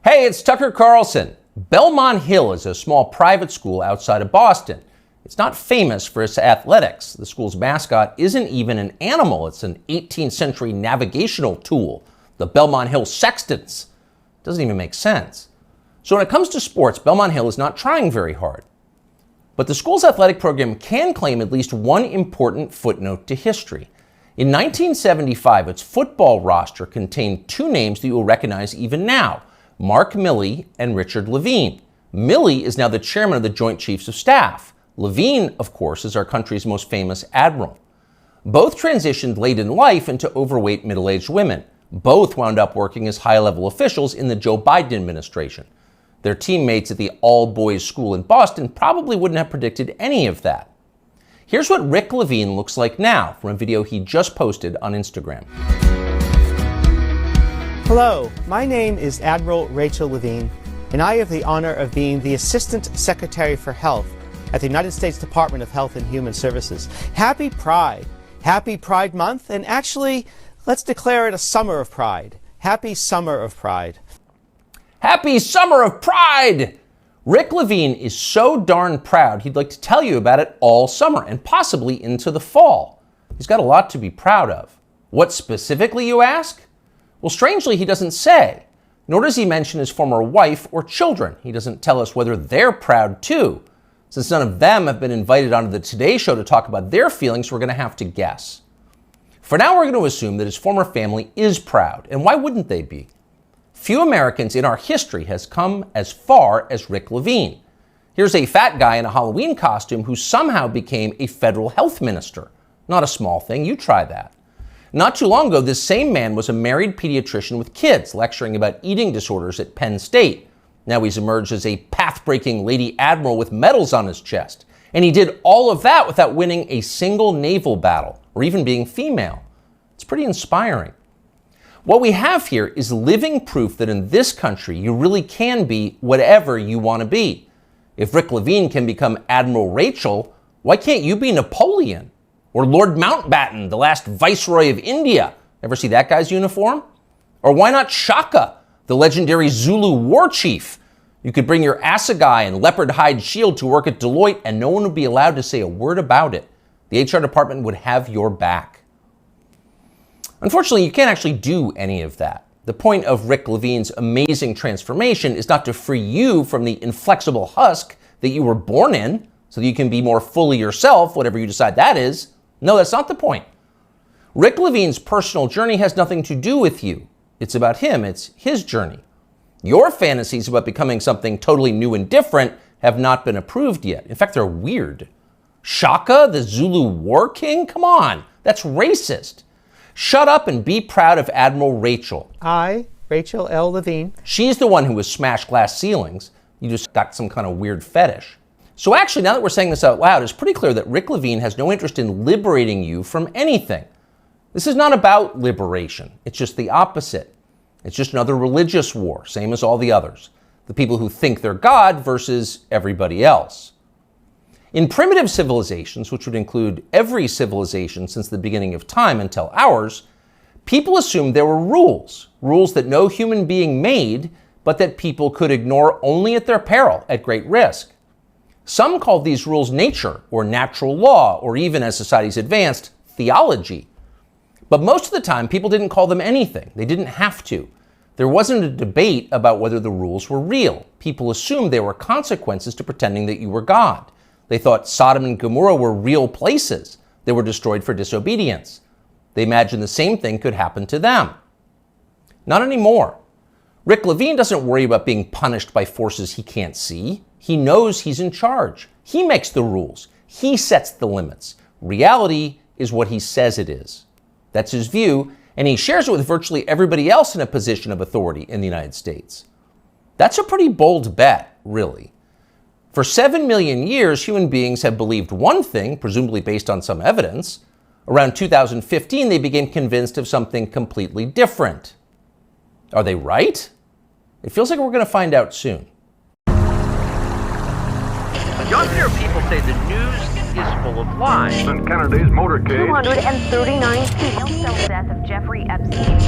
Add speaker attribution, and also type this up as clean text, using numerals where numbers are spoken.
Speaker 1: Hey, it's Tucker Carlson. Belmont Hill is a small private school outside of Boston. It's not famous for its athletics. The school's mascot isn't even an animal. It's an 18th century navigational tool, the Belmont Hill Sextants. Doesn't even make sense. So when it comes to sports, Belmont Hill is not trying very hard. But the school's athletic program can claim at least one important footnote to history. In 1975, its football roster contained two names that you will recognize even now, Mark Milley and Richard Levine. Milley is now the chairman of the Joint Chiefs of Staff. Levine, of course, is our country's most famous admiral. Both transitioned late in life into overweight middle-aged women. Both wound up working as high-level officials in the Joe Biden administration. Their teammates at the all-boys school in Boston probably wouldn't have predicted any of that. Here's what Rick Levine looks like now from a video he just posted on Instagram.
Speaker 2: Hello, my name is Admiral Rachel Levine, and I have the honor of being the Assistant Secretary for Health at the United States Department of Health and Human Services. Happy Pride. Happy Pride Month, and actually, let's declare it a Summer of Pride. Happy Summer of Pride.
Speaker 1: Happy Summer of Pride! Rick Levine is so darn proud he'd like to tell you about it all summer and possibly into the fall. He's got a lot to be proud of. What specifically, you ask? Well, strangely, he doesn't say, nor does he mention his former wife or children. He doesn't tell us whether they're proud too. Since none of them have been invited onto the Today Show to talk about their feelings, we're going to have to guess. For now, we're going to assume that his former family is proud, and why wouldn't they be? Few Americans in our history has come as far as Rick Levine. Here's a fat guy in a Halloween costume who somehow became a federal health minister. Not a small thing, you try that. Not too long ago, this same man was a married pediatrician with kids, lecturing about eating disorders at Penn State. Now he's emerged as a path-breaking Lady Admiral with medals on his chest. And he did all of that without winning a single naval battle, or even being female. It's pretty inspiring. What we have here is living proof that in this country, you really can be whatever you want to be. If Rick Levine can become Admiral Rachel, why can't you be Napoleon? Or Lord Mountbatten, the last Viceroy of India. Ever see that guy's uniform? Or why not Shaka, the legendary Zulu war chief? You could bring your assegai and leopard hide shield to work at Deloitte and no one would be allowed to say a word about it. The HR department would have your back. Unfortunately, you can't actually do any of that. The point of Rick Levine's amazing transformation is not to free you from the inflexible husk that you were born in so that you can be more fully yourself, whatever you decide that is. No, that's not the point. Rick Levine's personal journey has nothing to do with you. It's about him. It's his journey. Your fantasies about becoming something totally new and different have not been approved yet. In fact, they're weird. Shaka, the Zulu war king? Come on, that's racist. Shut up and be proud of Admiral Rachel.
Speaker 2: I, Rachel L. Levine.
Speaker 1: She's the one who has smashed glass ceilings. You just got some kind of weird fetish. So actually, now that we're saying this out loud, it's pretty clear that Rick Levine has no interest in liberating you from anything. This is not about liberation. It's just the opposite. It's just another religious war, same as all the others. The people who think they're God versus everybody else. In primitive civilizations, which would include every civilization since the beginning of time until ours, people assumed there were rules that no human being made, but that people could ignore only at their peril, at great risk. Some called these rules nature, or natural law, or even, as societies advanced, theology. But most of the time, people didn't call them anything. They didn't have to. There wasn't a debate about whether the rules were real. People assumed there were consequences to pretending that you were God. They thought Sodom and Gomorrah were real places. They were destroyed for disobedience. They imagined the same thing could happen to them. Not anymore. Rick Levine doesn't worry about being punished by forces he can't see. He knows he's in charge. He makes the rules. He sets the limits. Reality is what he says it is. That's his view, and he shares it with virtually everybody else in a position of authority in the United States. That's a pretty bold bet, really. For 7 million years, human beings have believed one thing, presumably based on some evidence. Around 2015, they became convinced of something completely different. Are they right? It feels like we're going to find out soon.
Speaker 3: Younger people say the news is full of lies.
Speaker 4: Kennedy's motorcade.
Speaker 5: 239 people. Cell death of Jeffrey Epstein.